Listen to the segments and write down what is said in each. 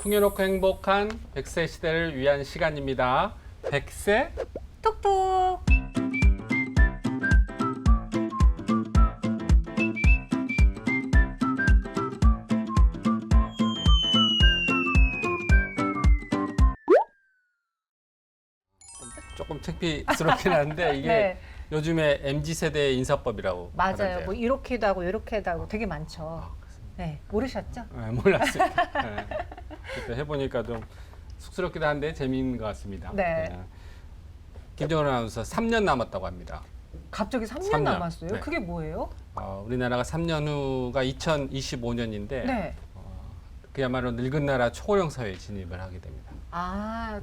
풍요롭고 행복한 100세 시대를 위한 시간입니다. 100세 톡톡. 조금 창피스럽긴 한데 이게 네, 요즘에 MZ세대의 인사법이라고 맞아요. 하던데요. 뭐 이렇게도 하고 이렇게도 하고 되게 많죠. 네, 모르셨죠? 네, 몰랐어요. 네. 그때 해보니까 좀 쑥스럽기도 한데 재미있는 것 같습니다. 네. 김정은 아나운서 3년 남았다고 합니다. 갑자기 3년 3년. 남았어요? 네. 그게 뭐예요? 우리나라가 3년 후가 2025년인데 네. 그야말로 늙은 나라 초고령 사회에 진입을 하게 됩니다.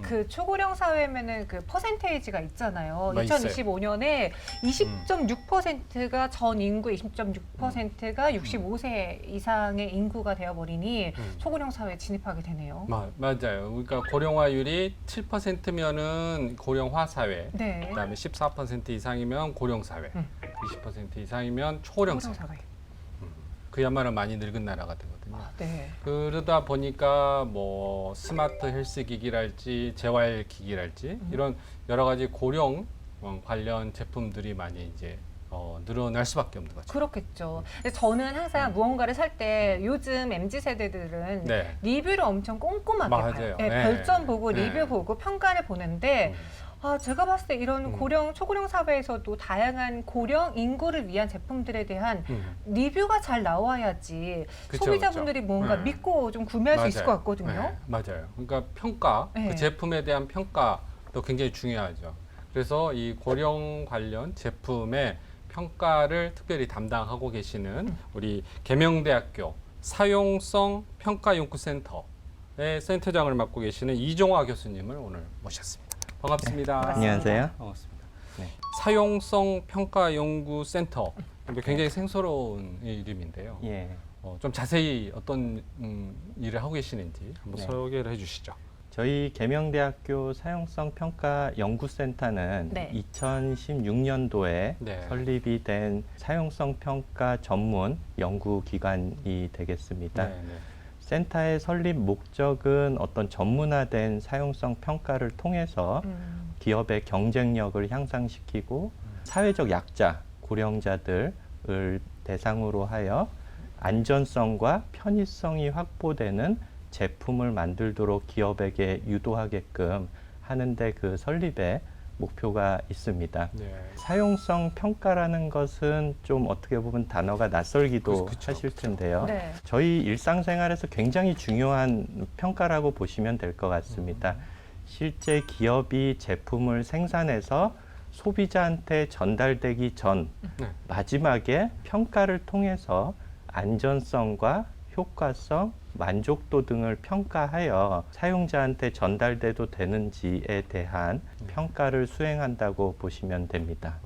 그 초고령 사회면은 그 퍼센테이지가 있잖아요. 뭐 있어요. 2025년에 20.6%가 전 인구 20.6%가 65세 이상의 인구가 되어버리니 초고령 사회에 진입하게 되네요. 맞아요. 그러니까 고령화율이 7%면은 고령화 사회, 네. 그다음에 14% 이상이면 고령 사회, 20% 이상이면 초고령 사회. 그야말로 많이 늙은 나라가 되거든요. 네. 그러다 보니까 뭐 스마트 헬스 기기랄지 재활 기기랄지 이런 여러 가지 고령 관련 제품들이 많이 이제 늘어날 수밖에 없는 거죠. 그렇겠죠. 근데 저는 항상 무언가를 살 때 요즘 MZ 세대들은 네. 리뷰를 엄청 꼼꼼하게 맞아요. 봐요. 네. 별점 보고 네. 리뷰 보고 평가를 보는데 제가 봤을 때 이런 고령, 초고령 사회에서도 다양한 고령 인구를 위한 제품들에 대한 리뷰가 잘 나와야지 그쵸, 소비자분들이 그쵸. 뭔가 네. 믿고 좀 구매할 수 있을 것 맞아요. 같거든요. 네, 맞아요. 그러니까 평가, 네. 그 제품에 대한 평가도 굉장히 중요하죠. 그래서 이 고령 관련 제품의 평가를 특별히 담당하고 계시는 우리 계명대학교 사용성 평가연구센터의 센터장을 맡고 계시는 이종화 교수님을 오늘 모셨습니다. 반갑습니다. 반갑습니다. 안녕하세요. 반갑습니다. 네. 사용성 평가연구센터. 굉장히 생소로운 이름인데요. 예. 좀 자세히 어떤 일을 하고 계시는지 한번 네. 소개를 해주시죠. 저희 계명대학교 사용성 평가 연구센터는 네. 2016년도에 네. 설립이 된 사용성 평가 전문 연구기관이 되겠습니다. 네, 네. 센터의 설립 목적은 어떤 전문화된 사용성 평가를 통해서 기업의 경쟁력을 향상시키고 사회적 약자, 고령자들을 대상으로 하여 안전성과 편의성이 확보되는 제품을 만들도록 기업에게 유도하게끔 하는데 그 설립의 목표가 있습니다. 네. 사용성 평가라는 것은 좀 어떻게 보면 단어가 낯설기도 그쵸, 하실 그쵸. 텐데요. 네. 저희 일상생활에서 굉장히 중요한 평가라고 보시면 될 것 같습니다. 실제 기업이 제품을 생산해서 소비자한테 전달되기 전 네. 마지막에 평가를 통해서 안전성과 효과성, 만족도 등을 평가하여 사용자한테 전달돼도 되는지에 대한 평가를 수행한다고 보시면 됩니다.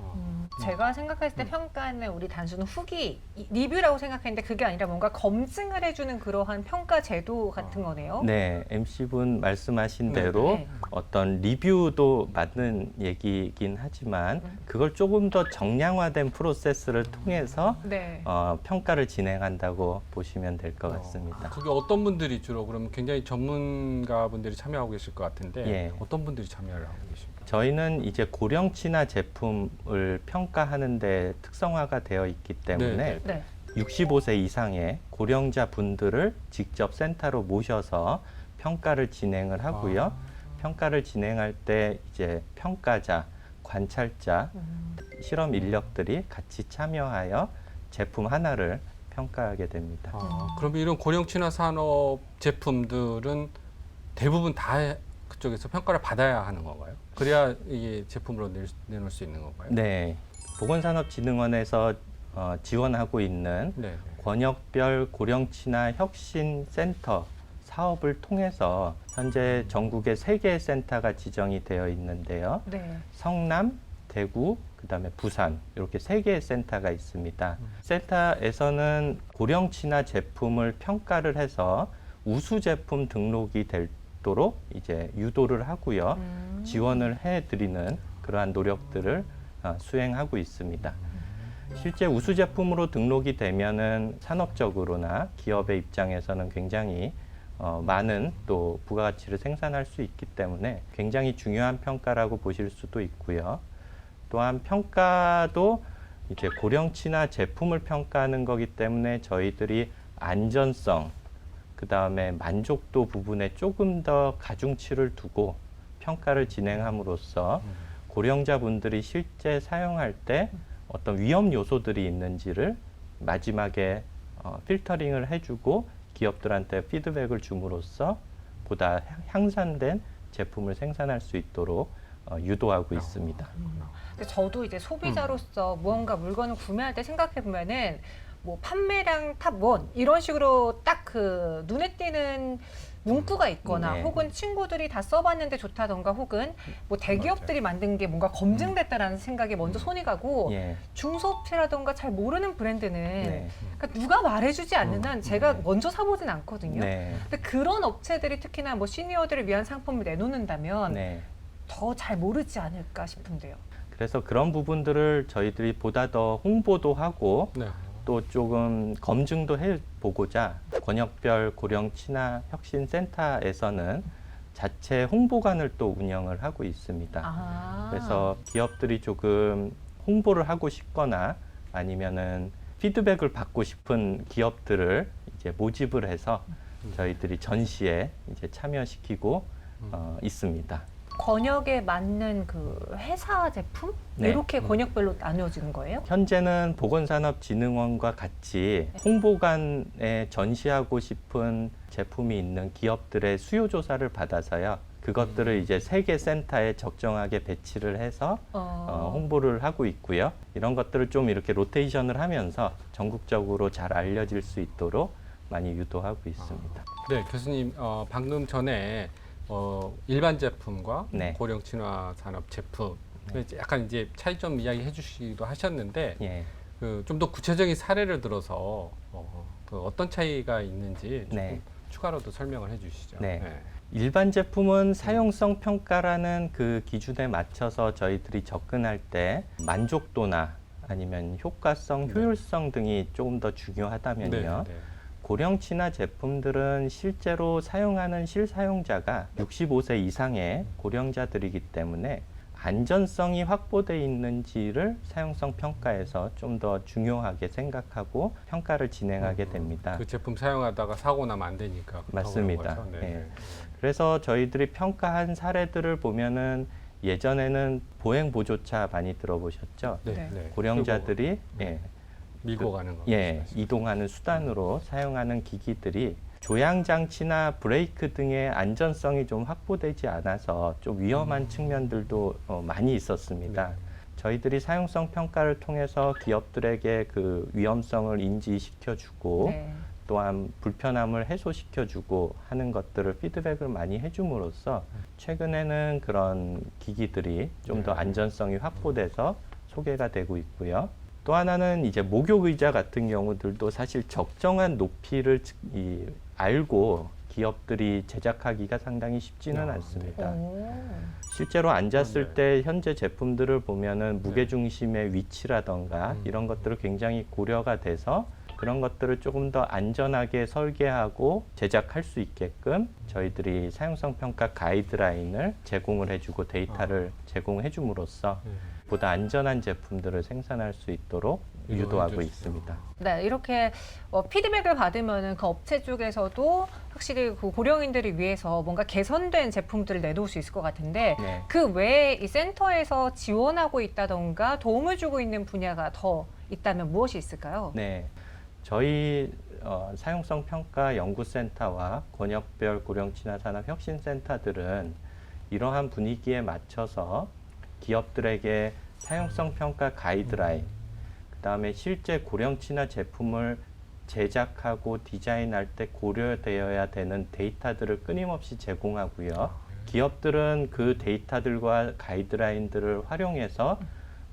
제가 생각했을 때 평가는 우리 단순 후기, 리뷰라고 생각했는데 그게 아니라 뭔가 검증을 해주는 그러한 평가 제도 같은 거네요. 네, MC분 말씀하신 네. 대로 네. 어떤 리뷰도 맞는 얘기이긴 하지만 그걸 조금 더 정량화된 프로세스를 통해서 네. 평가를 진행한다고 보시면 될 것 같습니다. 그게 어떤 분들이 주로 그러면 굉장히 전문가분들이 참여하고 계실 것 같은데 예. 어떤 분들이 참여를 하고 계십니까? 저희는 이제 고령 친화 제품을 평가하는 데 특성화가 되어 있기 때문에 네, 네. 65세 이상의 고령자 분들을 직접 센터로 모셔서 평가를 진행을 하고요. 평가를 진행할 때 이제 평가자, 관찰자, 실험 인력들이 같이 참여하여 제품 하나를 평가하게 됩니다. 그러면 이런 고령 친화 산업 제품들은 대부분 다 그쪽에서 평가를 받아야 하는 건가요? 그래야 이게 제품으로 내놓을 수 있는 건가요? 네, 보건산업진흥원에서 지원하고 있는 네. 권역별 고령 친화 혁신 센터 사업을 통해서 현재 전국에 3개의 센터가 지정이 되어 있는데요. 네. 성남, 대구, 그다음에 부산 이렇게 3개의 센터가 있습니다. 센터에서는 고령 친화 제품을 평가를 해서 우수 제품 등록이 되도록 이제 유도를 하고요. 지원을 해드리는 그러한 노력들을 수행하고 있습니다. 실제 우수 제품으로 등록이 되면은 산업적으로나 기업의 입장에서는 굉장히 많은 또 부가가치를 생산할 수 있기 때문에 굉장히 중요한 평가라고 보실 수도 있고요. 또한 평가도 이제 고령치나 제품을 평가하는 거기 때문에 저희들이 안전성, 그 다음에 만족도 부분에 조금 더 가중치를 두고 평가를 진행함으로써 고령자분들이 실제 사용할 때 어떤 위험 요소들이 있는지를 마지막에 필터링을 해주고 기업들한테 피드백을 줌으로써 보다 향상된 제품을 생산할 수 있도록 유도하고 있습니다. 근데 저도 이제 소비자로서 무언가 물건을 구매할 때 생각해 보면은 뭐 판매량 탑1 이런 식으로 딱 그 눈에 띄는 문구가 있거나 네. 혹은 친구들이 다 써봤는데 좋다던가 혹은 뭐 대기업들이 만든 게 뭔가 검증됐다라는 생각에 먼저 손이 가고 예. 중소업체라던가 잘 모르는 브랜드는 네. 그러니까 누가 말해주지 않는 한 제가 먼저 사보진 않거든요. 네. 근데 그런 업체들이 특히나 뭐 시니어들을 위한 상품을 내놓는다면 네. 더 잘 모르지 않을까 싶은데요. 그래서 그런 부분들을 저희들이 보다 더 홍보도 하고 네. 또 조금 검증도 해보고자 권역별 고령 친화 혁신 센터에서는 자체 홍보관을 또 운영을 하고 있습니다. 아. 그래서 기업들이 조금 홍보를 하고 싶거나 아니면은 피드백을 받고 싶은 기업들을 이제 모집을 해서 저희들이 전시에 이제 참여시키고 있습니다. 권역에 맞는 그 회사 제품 네. 이렇게 권역별로 나뉘어지는 거예요? 현재는 보건산업진흥원과 같이 홍보관에 전시하고 싶은 제품이 있는 기업들의 수요 조사를 받아서요. 그것들을 이제 3개 센터에 적정하게 배치를 해서 홍보를 하고 있고요. 이런 것들을 좀 이렇게 로테이션을 하면서 전국적으로 잘 알려질 수 있도록 많이 유도하고 있습니다. 네, 교수님 방금 전에 일반 제품과 네. 고령 친화 산업 제품 약간 이제 차이점 이야기해 주시기도 하셨는데 예. 그 좀 더 구체적인 사례를 들어서 그 어떤 차이가 있는지 조금 네. 추가로도 설명을 해 주시죠. 네. 일반 제품은 사용성 평가라는 그 기준에 맞춰서 저희들이 접근할 때 만족도나 아니면 효과성, 네. 효율성 등이 조금 더 중요하다면요. 네. 고령 친화 제품들은 실제로 사용하는 실사용자가 65세 이상의 고령자들이기 때문에 안전성이 확보되어 있는지를 사용성 평가에서 좀 더 중요하게 생각하고 평가를 진행하게 됩니다. 그 제품 사용하다가 사고 나면 안 되니까. 맞습니다. 그런 거죠? 예. 그래서 저희들이 평가한 사례들을 보면은 예전에는 보행 보조차 많이 들어보셨죠? 네. 네. 네. 고령자들이 네. 밀고 가는 거. 예, 말씀하시죠. 이동하는 수단으로 사용하는 기기들이 조향 장치나 브레이크 등의 안전성이 좀 확보되지 않아서 좀 위험한 측면들도 많이 있었습니다. 네. 저희들이 사용성 평가를 통해서 기업들에게 그 위험성을 인지시켜주고 네. 또한 불편함을 해소시켜주고 하는 것들을 피드백을 많이 해줌으로써 최근에는 그런 기기들이 좀 더 네. 안전성이 확보돼서 소개가 되고 있고요. 또 하나는 이제 목욕 의자 같은 경우들도 사실 적정한 높이를 알고 기업들이 제작하기가 상당히 쉽지는 않습니다. 오. 실제로 앉았을 네. 때 현재 제품들을 보면은 무게 중심의 위치라던가 이런 것들을 굉장히 고려가 돼서 그런 것들을 조금 더 안전하게 설계하고 제작할 수 있게끔 저희들이 사용성 평가 가이드라인을 제공을 해주고 데이터를 제공해 줌으로써 보다 안전한 제품들을 생산할 수 있도록 유도하고 있습니다. 네, 이렇게 피드백을 받으면은 그 업체 쪽에서도 확실히 그 고령인들을 위해서 뭔가 개선된 제품들을 내놓을 수 있을 것 같은데 네. 그 외에 이 센터에서 지원하고 있다던가 도움을 주고 있는 분야가 더 있다면 무엇이 있을까요? 네, 저희 사용성 평가 연구센터와 권역별 고령 친화 산업 혁신센터들은 이러한 분위기에 맞춰서 기업들에게 사용성 평가 가이드라인, 그다음에 실제 고령 친화 제품을 제작하고 디자인할 때 고려되어야 되는 데이터들을 끊임없이 제공하고요. 기업들은 그 데이터들과 가이드라인들을 활용해서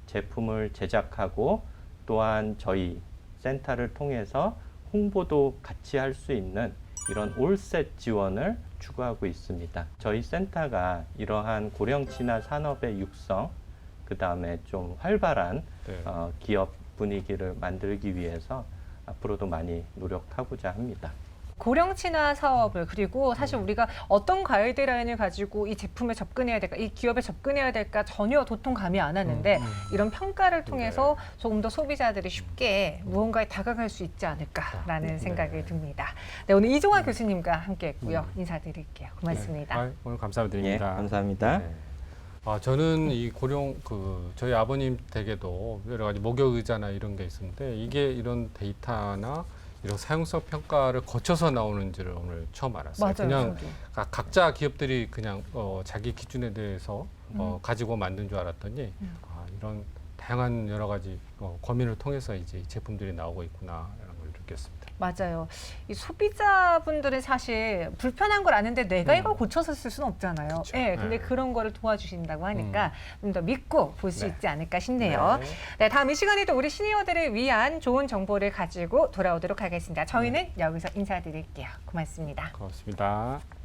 제품을 제작하고 또한 저희 센터를 통해서 홍보도 같이 할 수 있는 이런 올셋 지원을 추구하고 있습니다. 저희 센터가 이러한 고령 친화 산업의 육성, 그 다음에 좀 활발한 네. 기업 분위기를 만들기 위해서 앞으로도 많이 노력하고자 합니다. 고령 친화 사업을 그리고 사실 우리가 어떤 가이드라인을 가지고 이 제품에 접근해야 될까, 이 기업에 접근해야 될까 전혀 도통 감이 안 왔는데 이런 평가를 통해서 조금 더 소비자들이 쉽게 무언가에 다가갈 수 있지 않을까라는 생각이 듭니다. 네, 오늘 이종환 교수님과 함께했고요. 인사드릴게요. 고맙습니다. 아, 오늘 감사드립니다. 예, 감사합니다. 네. 저는 이 고령 저희 아버님 댁에도 여러 가지 목욕 의자나 이런 게 있었는데 이게 이런 데이터나 이런 사용성 평가를 거쳐서 나오는지를 오늘 처음 알았어요. 맞아요. 그냥 저도. 각자 기업들이 그냥 자기 기준에 대해서 가지고 만든 줄 알았더니 이런 다양한 여러 가지 고민을 통해서 이제 이 제품들이 나오고 있구나 이런 걸 느꼈습니다. 맞아요. 이 소비자분들은 사실 불편한 걸 아는데 내가 이걸 고쳐서 쓸 수는 없잖아요. 그쵸. 네, 근데 네. 그런 거를 도와주신다고 하니까 좀 더 믿고 볼 수 네. 있지 않을까 싶네요. 네. 네, 다음 이 시간에도 우리 시니어들을 위한 좋은 정보를 가지고 돌아오도록 하겠습니다. 저희는 여기서 인사드릴게요. 고맙습니다. 고맙습니다.